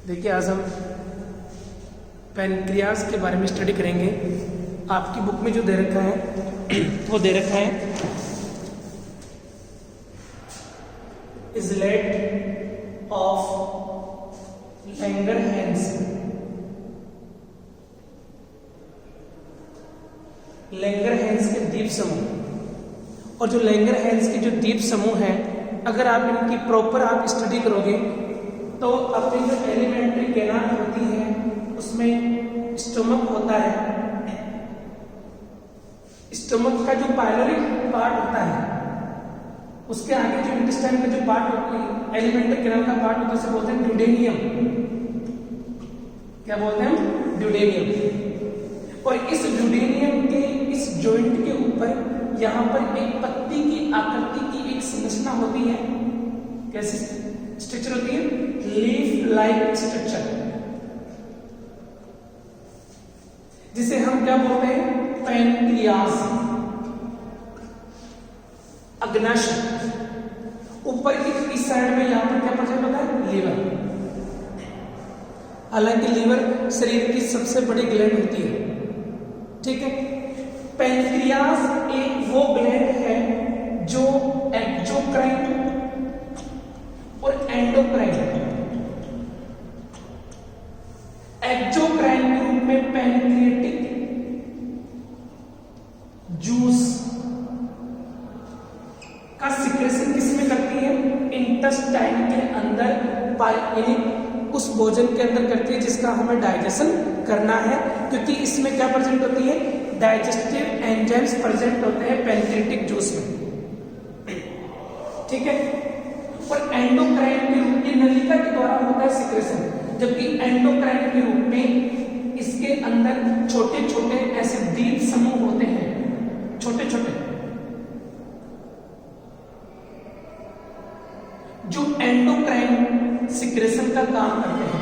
देखिए आज हम पैनक्रियाज के बारे में स्टडी करेंगे। आपकी बुक में जो दे रखा है वो दे रखा है इजलेट ऑफ लैंगरहैंस। लैंगरहैंस के द्वीप समूह, और जो लैंगरहैंस के जो द्वीप समूह हैं, अगर आप इनकी प्रॉपर आप स्टडी करोगे तो अपनी जो एलिमेंट्री कैनाल होती है उसमें स्टोमक होता है। स्टोमक का जो पायलोरिक पार्ट होता है उसके आगे जो इंटेस्टाइन का जो पार्ट होता है, एलिमेंट्री कैनाल का पार्ट होता है, उसे बोलते हैं ड्यूडेनियम। क्या बोलते हैं? ड्यूडेनियम। और इस ड्यूडेनियम के इस जॉइंट के ऊपर यहाँ पर एक पत्ती की आकृति की एक संरचना होती है। कैसी स्ट्रक्चर होती है? लीफ लाइक स्ट्रक्चर, जिसे हम क्या बोलते हैं? पैनक्रियाज। अग्नाशय ऊपर की इस साइड में यहाँ पर क्या प्रेजेंट होता है? लीवर। हालांकि लीवर शरीर की सबसे बड़ी ग्लैंड होती है, ठीक है। पैनक्रियाज एक वो ग्लैंड है जो एक्सोक्राइन और एंडोक्राइन, एक्सोक्राइन के रूप में पैनक्रिएटिक जूस का सिक्रेशन किसमें करती है? इंटेस्टाइन के अंदर, यानी उस भोजन के अंदर करती है जिसका हमें डाइजेशन करना है, क्योंकि इसमें क्या प्रेजेंट होती है? डाइजेस्टिव एंजाइम्स प्रेजेंट होते हैं पैनक्रिएटिक जूस में, ठीक है। और एंडोक्राइन के रूप में नलिका के द्वारा होता है सिक्रेशन, जबकि एंडोक्राइन के रूप में इसके अंदर छोटे छोटे ऐसे द्वीप समूह होते हैं, छोटे छोटे, जो एंडोक्राइन सिक्रेशन का काम करते हैं।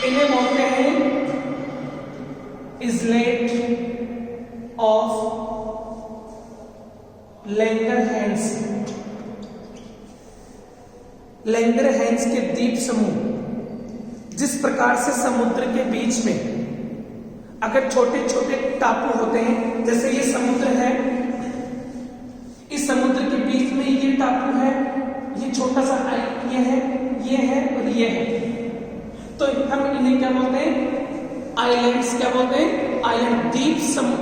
इन्हें बोलते हैं इजलेट ऑफ लैंगरहैंस। लैंगरहैंस के द्वीप समूह, जिस प्रकार से समुद्र के बीच में अगर छोटे छोटे टापू होते हैं, जैसे ये समुद्र है, इस समुद्र के बीच में ये टापू है, ये छोटा सा ये है और ये है, तो हम इन्हें क्या बोलते हैं? आइलैंड्स। क्या बोलते हैं? आइलैंड। द्वीप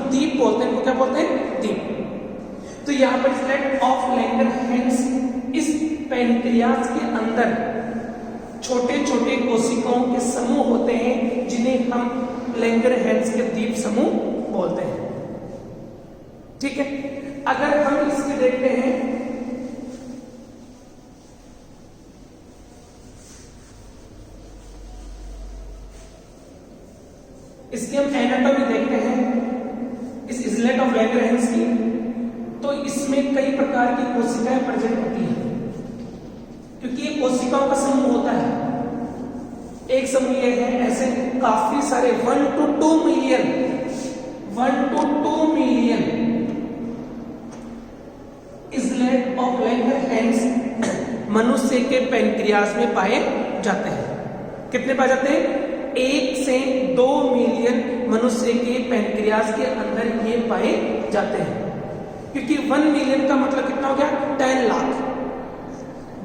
द्वीप बोलते हैं, वो क्या बोलते हैं? द्वीप। तो यहाँ पर इजलेट ऑफ लैंगरहैंस, इस पैनक्रियाज के अंदर छोटे छोटे कोशिकाओं के समूह होते हैं जिन्हें हम लैंगरहैंस के द्वीप समूह बोलते हैं, ठीक है। अगर हम इसके देखते हैं, इसकी हम एनाटॉमी देखते हैं इस इजलेट ऑफ लैंगरहैंस की, तो इसमें कई प्रकार की कोशिकाएं प्रेजेंट होती हैं, क्योंकि ये कोशिकाओं का समूह होता है। एक समूह ये है, ऐसे काफी सारे 1 to 2 मिलियन इजलेट ऑफ लैंगरहैंस मनुष्य के पैनक्रियाज में पाए जाते हैं। कितने पाए जाते हैं? 1 से 2 मिलियन मनुष्य के पैनक्रियाज के अंदर ये पाए जाते हैं, क्योंकि 1 मिलियन का मतलब कितना हो गया? 10 लाख।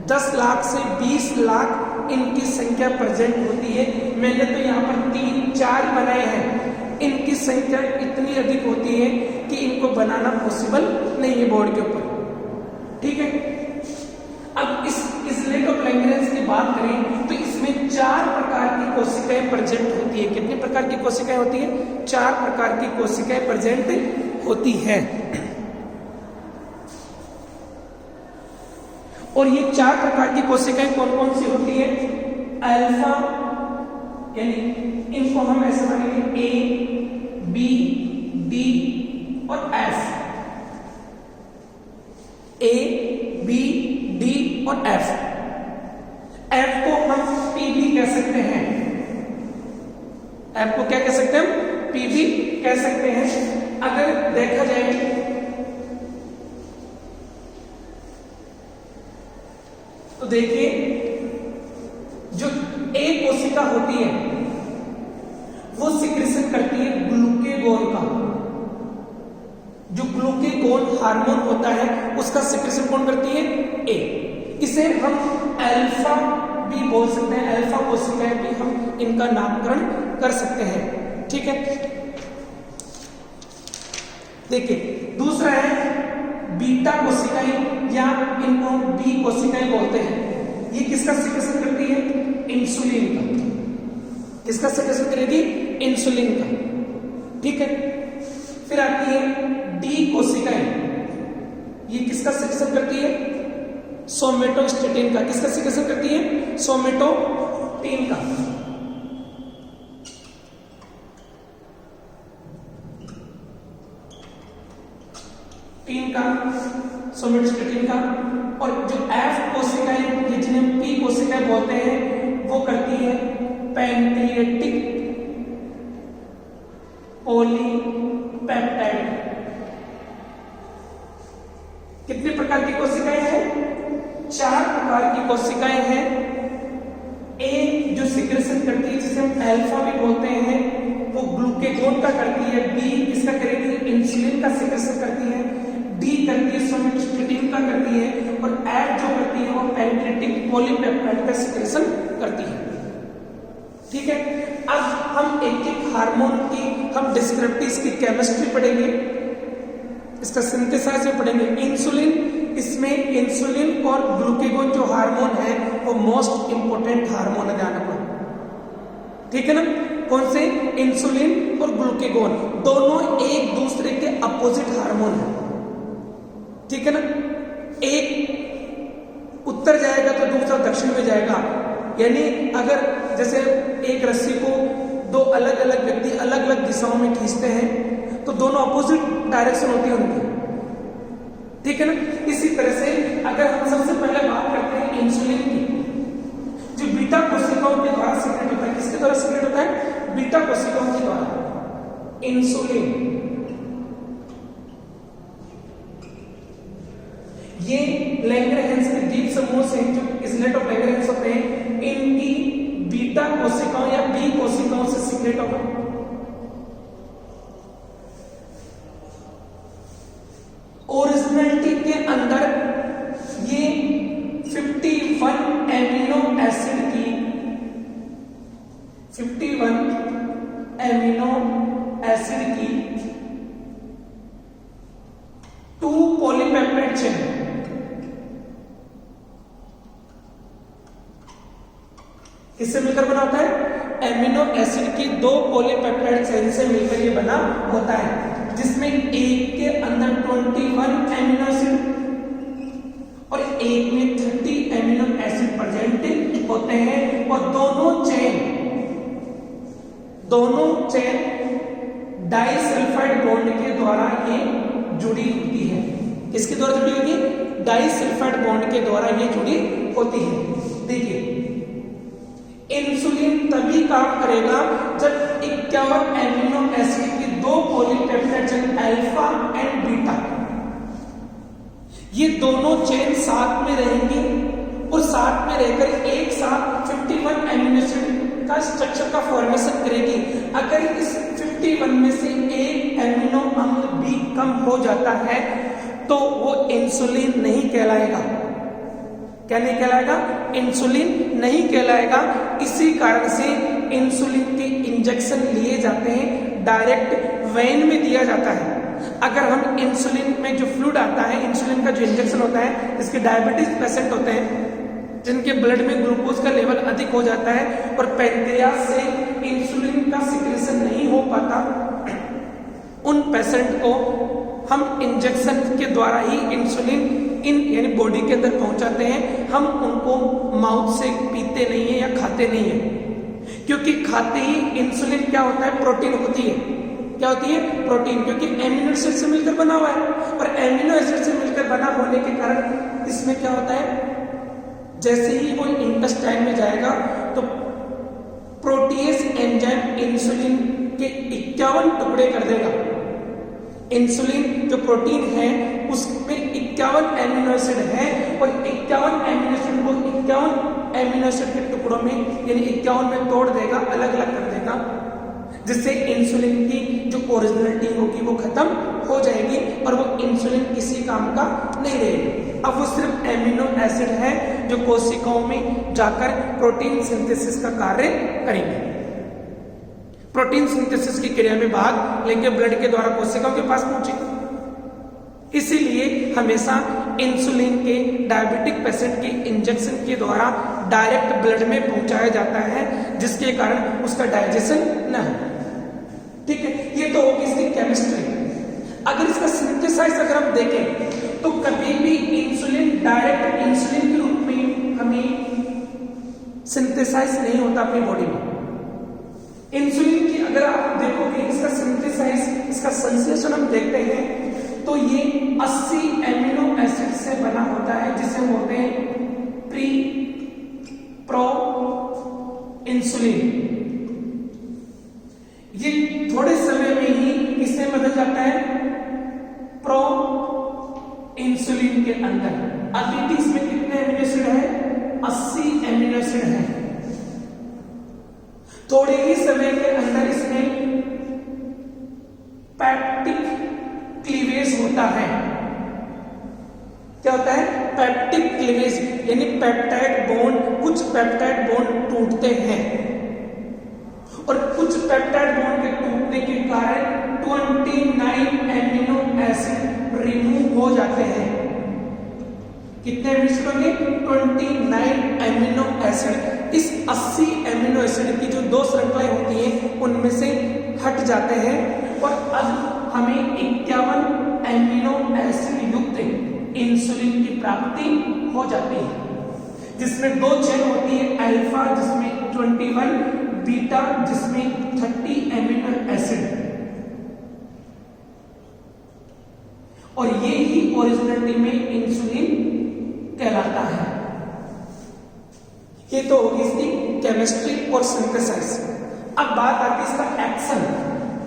10 लाख से 20 लाख इनकी संख्या प्रेजेंट होती है। मैंने तो यहाँ पर 3-4 बनाए हैं, इनकी संख्या इतनी अधिक होती है कि इनको बनाना पॉसिबल नहीं है बोर्ड के ऊपर, ठीक है। अब इस इजलेट ऑफ लैंगरहैंस की बात करें तो इसमें 4 प्रकार की कोशिकाएं प्रेजेंट होती है। कितने प्रकार की कोशिकाएं होती है? 4 प्रकार की कोशिकाएं प्रेजेंट होती है। और ये 4 प्रकार की कोशिकाएं कौन कौन सी होती है? अल्फा, यानी इनको हम ऐसे मानेंगे A, B, D और F। A, B, D और F। F को हम P भी कह सकते हैं। F को क्या कह सकते हैं? हम P भी कह सकते हैं। अगर देखा जाए तो देखिए, जो एक कोशिका होती है वो सिक्रेशन करती है ग्लूकेगोन का। जो ग्लूकेगोन हार्मोन होता है उसका सिक्रेशन कौन करती है? ए। इसे हम अल्फा भी बोल सकते हैं, अल्फा कोशिकाएं भी हम इनका नामकरण कर सकते हैं। ठीक है, देखिए दूसरा है बीटा कोशिकाएं या इनको बी कोशिकाएं बोलते हैं। ये किसका सिक्रेशन करती है? इंसुलिन का। किसका सिक्रेशन करेगी? इंसुलिन का। ठीक है, फिर आती है डी कोशिकाएं। ये किसका सिक्रेशन करती है? सोमेटोस्टेटिन का। किसका सिक्रेशन करती है? सोमेटोस्टेटिन का। टीन का, सोमेटोस्टेटिन का। और जो एफ कोशिकाएं जिन्हें पी कोशिकाएं बोलते हैं वो करती है पैंक्रियाटिक पॉलीपेप्टाइड। कितने प्रकार की कोशिकाएं हैं? 4 प्रकार की कोशिकाएं हैं। ए जो सिक्रेशन करती है जिसे हम अल्फा भी बोलते हैं वो ग्लूकेगोन का करती है। बी इसका करेगी इंसुलिन का सिक्रेशन करती है। डी करती है सोमेटोस्टेटिन का करती है। और एफ जो करती है वो पैंक्रियाटिक पॉलीपेप्टाइड का सिक्रेशन करती है। ठीक है, अब हम एक एक हार्मोन की हम डिस्क्रिप्टिव्स की केमिस्ट्री पढ़ेंगे, इसका सिंथेसाइज में पढ़ेंगे। इंसुलिन, इसमें इंसुलिन और ग्लूकेगोन जो हार्मोन है वो मोस्ट इंपोर्टेंट हार्मोन है, ध्यान रखना। ठीक है ना, कौन से? इंसुलिन और ग्लूकेगोन दोनों एक दूसरे के अपोजिट हार्मोन है। ठीक है ना, एक उत्तर जाएगा तो दूसरा दक्षिण में जाएगा। यानी अगर जैसे एक रस्सी को 2 अलग अलग व्यक्ति अलग अलग दिशाओं में खींचते हैं तो दोनों अपोजिट डायरेक्शन होती है उनकी। ठीक है ना, इसी तरह से अगर हम सबसे पहले बात करते हैं इंसुलिन की, जो बीटा कोशिकाओं के द्वारा सिक्रेट होता है। किसके द्वारा सिक्रेट होता है? बीटा कोशिकाओं के द्वारा इंसुलिन। ये लैंगरहैंस के द्वीप समूह से जो इसलेट ऑफ लैंगरहैंस होते हैं इनकी बीटा कोशिकाओं या बी कोशिकाओं से सिक्रेट होगा। ओरिजिनलिटी के अंदर ये 51 एमिनो एसिड की 2 पॉलीपेप्टाइड चेन किससे मिलकर बना होता है? एमिनो एसिड की 2 पॉलीपेप्टाइड चेन से मिलकर ये बना होता है, जिसमें एक के अंदर 21 एमिनो एसिड और एक में 30 एमिनो एसिड प्रेजेंट होते हैं। और दोनों चेन डाइसल्फाइड बॉन्ड के द्वारा ये जुड़ी होती है। किसके द्वारा जुड़ी होती है? डाइसल्फाइड बॉन्ड के द्वारा ये जुड़ी होती है। देखिए, इंसुलिन तभी काम करेगा जब 51 एमिनो एसिड की 2 polypeptide chain alpha and beta ये दोनों चेन साथ में रहेंगी और साथ में रहकर एक साथ 51 एमिनो एसिड का स्ट्रक्चर का फॉर्मेशन करेगी। अगर इस 51 में से एक एमिनो अम्ल बी कम हो जाता है तो वो इंसुलिन नहीं कहलाएगा। क्या नहीं कहलाएगा? इंसुलिन नहीं कहलाएगा। इसी कारण से इंसुलिन के इंजेक्शन लिए जाते हैं, डायरेक्ट वेन में दिया जाता है। अगर हम इंसुलिन में जो फ्लूइड आता है, इंसुलिन का जो इंजेक्शन होता है, इसके डायबिटीज पेशेंट होते हैं जिनके ब्लड में ग्लूकोज का लेवल अधिक हो जाता है और पैंक्रियास से इंसुलिन का सिक्रेशन नहीं हो पाता, उन पेशेंट को हम इंजेक्शन के द्वारा ही इंसुलिन यानी बॉडी के अंदर पहुंचाते हैं। हम उनको माउथ से पीते नहीं है या खाते नहीं है, क्योंकि खाते ही इंसुलिन क्या होता है? प्रोटीन होती है। क्या होती है? प्रोटीन, क्योंकि एमिनो एसिड से मिलकर बना हुआ है और एमिनो एसिड से मिलकर बना होने के कारण इसमें क्या होता है? जैसे ही वो इंटेस्टाइन में जाएगा तो प्रोटीएस एंजाइम इंसुलिन के 51 टुकड़े कर देगा। इंसुलिन जो प्रोटीन है उसमें 51 एमिनो एसिड है और 51 एमिनो एसिड को 51 एमिनो एसिड के टुकड़ों में यानी 51 में तोड़ देगा, अलग अलग कर देगा, जिससे इंसुलिन की जो ओरिजिनलिटी होगी वो खत्म हो जाएगी और वो इंसुलिन किसी काम का नहीं रहेगी। अब वो सिर्फ एमिनो एसिड है जो कोशिकाओं में जाकर प्रोटीन सिंथेसिस का कार्य करेंगे, प्रोटीन सिंथेसिस की क्रिया में भाग लेंगे, ब्लड के द्वारा कोशिकाओं के पास पहुंचेंगे। इसीलिए हमेशा इंसुलिन के डायबिटिक पेशेंट के इंजेक्शन के द्वारा डायरेक्ट ब्लड में पहुंचाया जाता है, जिसके कारण उसका डाइजेशन न हो। ठीक है, ये तो होगी इसकी केमिस्ट्री। अगर इसका सिंथेसाइज अगर हम देखें तो कभी भी इंसुलिन डायरेक्ट इंसुलिन के रूप में हमें सिंथेसाइज नहीं होता अपनी बॉडी में। इंसुलिन की अगर आप देखोगे इसका सिंथेसाइज, इसका संश्लेषण हम देखते हैं तो ये 80 एमिनो एसिड से बना होता है, जिसे हम बोलते हैं प्री प्रो इंसुलिन। ये थोड़े समय में ही इसमें बदल जाता है प्रो इंसुलिन के अंदर। अभी इसमें कितने एमिनो एसिड है? 80 एमिनो एसिड है। थोड़े ही समय के अंदर इसमें पैप्टिक क्लीवेज होता है। क्या होता है? पैप्टिक क्लीवेज, यानी पेप्टाइड बॉन्ड, कुछ पेप्टाइड बॉन्ड टूटते हैं और कुछ पेप्टाइड बॉन्ड के टूटने के कारण 29 एमिनो एसिड रिमूव हो जाते हैं। कितने एमिनो होंगे? 29 एमिनो एसिड। इस 80 एमिनो एसिड की जो दो श्रृंखलाएं होती हैं उनमें से हट जाते हैं और अब हमें 51 एमिनो एसिड युक्त इंसुलिन की प्राप्ति हो जाती है, जिसमें दो चेन होती है, अल्फा जिसमें 21, बीटा जिसमें 30 एमिनो एसिड। और ये ही ओरिजिनलिटी में इंसुलिन कहलाता है। ये तो होगी इसकी केमिस्ट्री और सिंथेसाइज। अब बात आती है इसका एक्शन,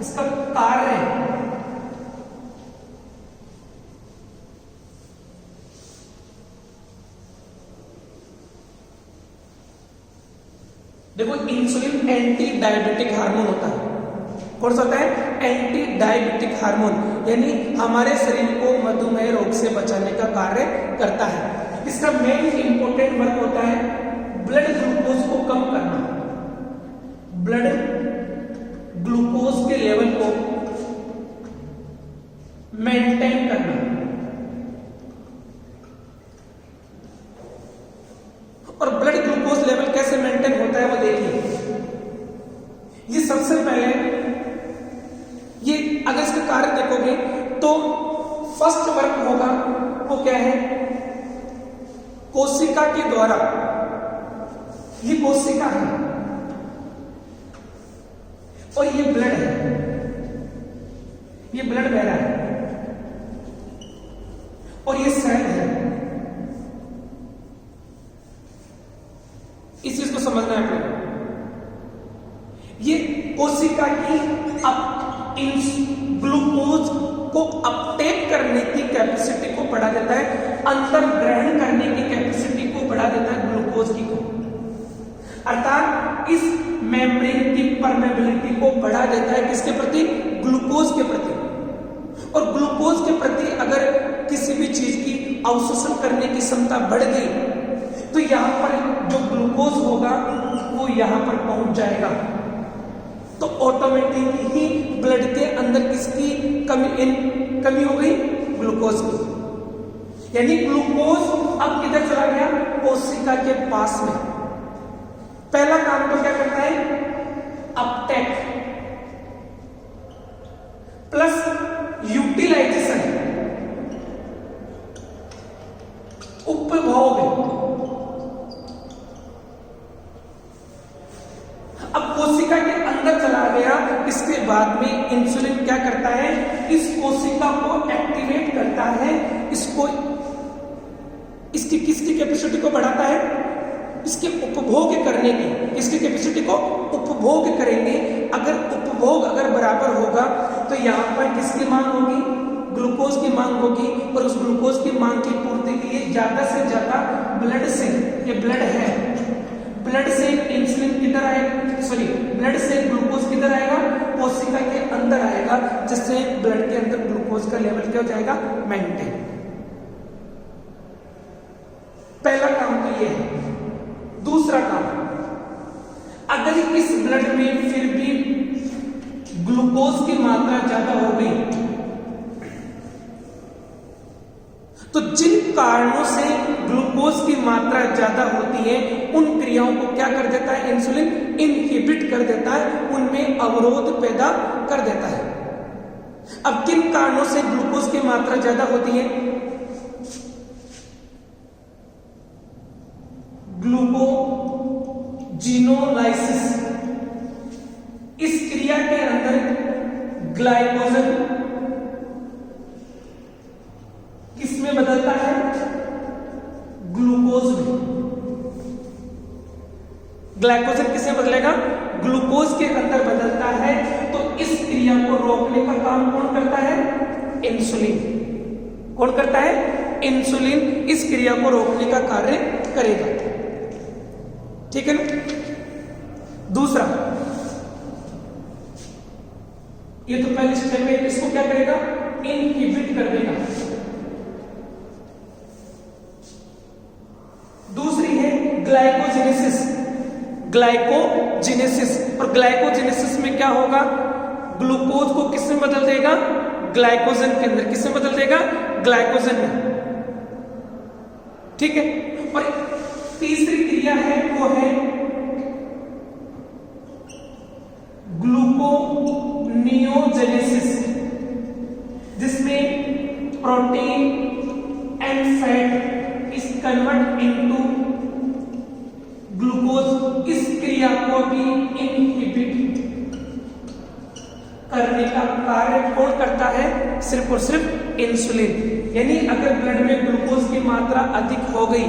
इसका कार्य। देखो, इंसुलिन एंटी डायबिटिक हार्मोन होता है। कौन सा होता है? एंटी डायबिटिक हार्मोन, यानी हमारे शरीर को मधुमेह रोग से बचाने का कार्य करता है। इसका मेन इंपॉर्टेंट वर्क होता है ब्लड ग्लूकोज को कम करना, ब्लड ग्लूकोज के लेवल को मेंटेन करना। और ब्लड ग्लूकोज लेवल कैसे मेंटेन होता है वो देखिए। ये सबसे पहले, ये अगर इसका कार्य देखोगे तो फर्स्ट वर्क होगा वो क्या है? कोशिका के द्वारा, ये कोशिका है और ये ब्लड है, ये ब्लड बह रहा है और ये सेल है। इस चीज को समझना है आपको। ये कोशिका की ग्लूकोज को अपटेक करने की कैपेसिटी को बढ़ा देता है, अंदर ग्रहण करने की कैपेसिटी को बढ़ा देता है ग्लूकोज की को, अर्थात इस मेम्ब्रेन की परमेबिलिटी को बढ़ा देता है। किसके प्रति? ग्लूकोज के प्रति। और ग्लूकोज के प्रति अगर किसी भी चीज की अवशोषण करने की क्षमता बढ़ गई तो यहां पर जो ग्लूकोज होगा वो यहां पर पहुंच जाएगा, तो ऑटोमेटिक ही ब्लड के अंदर किसकी कमी हो गई? ग्लूकोज की। यानी ग्लूकोज अब किधर चला गया? कोशिका के पास में। पहला काम तो क्या करता है? अपटेक प्लस यूटिलाइजेशन, उपभोग। अब कोशिका के अंदर चला गया, इसके बाद में इंसुलिन क्या करता है? इस कोशिका को एक्टिवेट करता है, इसको, इसकी किसकी कैपेसिटी को बढ़ाता है? इसके उपभोग करने की, इसकी कैपेसिटी को उपभोग करेंगे। अगर उपभोग अगर बराबर होगा तो यहां पर किसकी मांग होगी? ग्लूकोज की मांग होगी और उस ग्लूकोज की मांग की पूर्ति के लिए ज्यादा से ज्यादा ब्लड से, ये ब्लड है, ब्लड से इंसुलिन किधर आएगा, सॉरी ब्लड से ग्लूकोज किधर आएगा, कोशिका के अंदर आएगा, जिससे ब्लड के अंदर ग्लूकोज का लेवल क्या हो जाएगा, मेंटेन। पहला काम तो ये है। दूसरा काम, अगर इस ब्लड में फिर भी ग्लूकोज की मात्रा ज्यादा हो गई तो जिन कारणों से ग्लूकोज की मात्रा ज्यादा होती है उन क्रियाओं को क्या कर देता है, इंसुलिन इनहिबिट कर देता है, उनमें अवरोध पैदा कर देता है। अब किन कारणों से ग्लूकोज की मात्रा ज्यादा होती है, ग्लूकोजीनोलाइसिस, इस क्रिया के अंदर ग्लाइकोजन किसमें बदलता है, ग्लूकोज में। ग्लाइकोजन किसमें बदलेगा, ग्लूकोज के अंदर बदलता है। तो इस क्रिया को रोकने का काम कौन करता है, इंसुलिन। कौन करता है, इंसुलिन इस क्रिया को रोकने का कार्य करेगा। ठीक है ना। दूसरा, ये तो पहले स्टेप में इसको क्या करेगा, इनहिबिट कर देगा। दूसरी है ग्लाइकोजेनेसिस, ग्लाइकोजेनेसिस, और ग्लाइकोजेनेसिस में क्या होगा, ग्लूकोज को किस में बदल देगा, ग्लाइकोजन के अंदर। किस में बदल देगा, ग्लाइकोजन में। ठीक है। और तीसरी क्रिया है वो है ग्लूकोनियोजेनेसिस, जिसमें protein and fat is convert into glucose. इस क्रिया को भी इनहिबिट करने का कार्य कौन करता है, सिर्फ और सिर्फ इंसुलिन। यानी अगर ब्लड में ग्लूकोज की मात्रा अधिक हो गई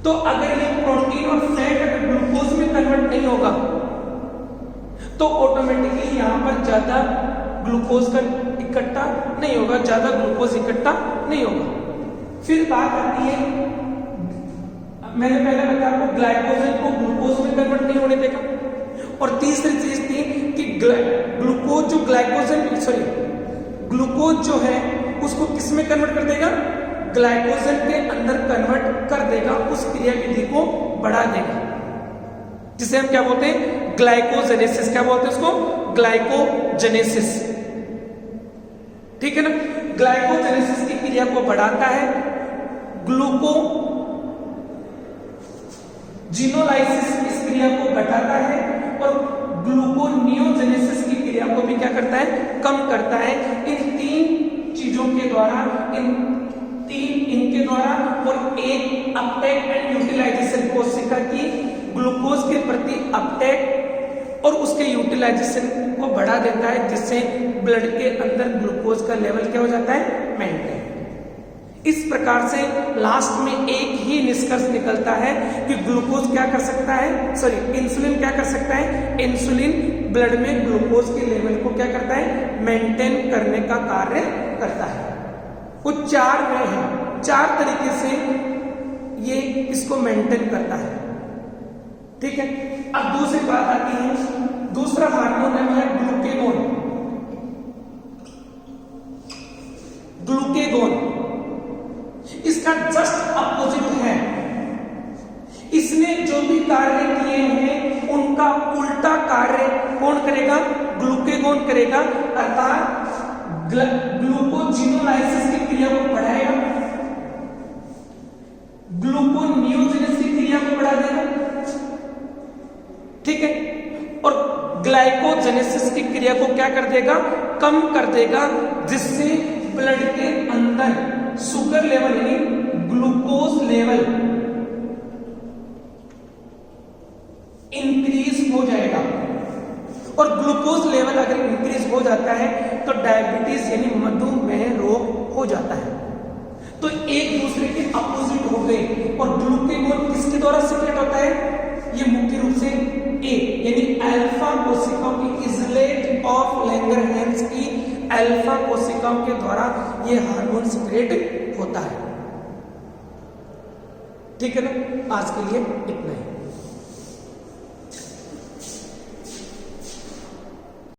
तो अगर ये प्रोटीन और फैट अगर ग्लूकोज में कन्वर्ट नहीं होगा तो ऑटोमेटिकली यहां पर ज्यादा ग्लूकोज का इकट्ठा नहीं होगा, ज्यादा ग्लूकोज इकट्ठा नहीं होगा। फिर बात आती है, मैंने पहले बताया आपको ग्लाइकोजन को ग्लूकोज में कन्वर्ट नहीं होने देगा। और तीसरी चीज थी कि ग्लूकोज जो ग्लाइकोजन सॉरी ग्लूकोज जो है उसको किस में कन्वर्ट कर देगा, ग्लाइकोजन के अंदर कन्वर्ट कर देगा, उस क्रियाविधि को बढ़ा देगा, जिसे हम क्या बोलते हैं, ग्लाइकोजेनेसिस। क्या बोलते हैं उसको, ग्लाइकोजेनेसिस। ठीक है ना। ग्लाइकोजेनेसिस की क्रिया को बढ़ाता है, ग्लूकोजीनोलाइसिस इस क्रिया को घटाता है, और ग्लूकोनियोजेनेसिस की क्रिया को भी क्या करता है, कम करता है। इन तीन चीजों के द्वारा, इनके द्वारा, और एक अपटेक एंड यूटिलाइजेशन, कोशिका की ग्लूकोज के प्रति अपटेक और उसके यूटिलाइजेशन को बढ़ा देता है, जिससे ब्लड के अंदर ग्लूकोज का लेवल क्या हो जाता है, मेंटेन। इस प्रकार से लास्ट में एक ही निष्कर्ष निकलता है कि ग्लूकोज क्या कर सकता है, सॉरी इंसुलिन क्या कर सकता है, इंसुलिन ब्लड में ग्लूकोज के लेवल को क्या करता है, मेंटेन करने का कार्य करता है। वो चार वे हैं, चार तरीके से ये इसको मेंटेन करता है। ठीक है। अब दूसरी बात आती है, दूसरा हार्मोन है ग्लूकेगोन। ग्लूकेगोन इसका जस्ट अपोजिट है। इसने जो भी कार्य किए हैं उनका उल्टा कार्य कौन करेगा, ग्लूकेगोन करेगा। अर्थात ग्लूकोजिनोलाइसिस की क्रिया को बढ़ाएगा, ग्लूकोनियोजेनेसिस की क्रिया को बढ़ा देगा। ठीक है। और ग्लाइकोजेनेसिस की क्रिया को क्या कर देगा, कम कर देगा, जिससे ब्लड के अंदर शुगर लेवल यानी ग्लूकोज लेवल इंक्रीज हो जाएगा। और ग्लूकोज लेवल अगर इंक्रीज हो जाता है तो डायबिटीज यानी मधुमेह रोग हो जाता है। तो एक दूसरे के अपोजिट हो गए। और ग्लूकेगोन किसके द्वारा सीक्रेट होता है, ये मुख्य रूप से ए यानी अल्फा कोशिकाओं की इजलेट ऑफ लैंगरहैंस की अल्फा कोशिकाओं के द्वारा ये हार्मोन सिक्रेट होता है। ठीक है ना, आज के लिए इतना ही।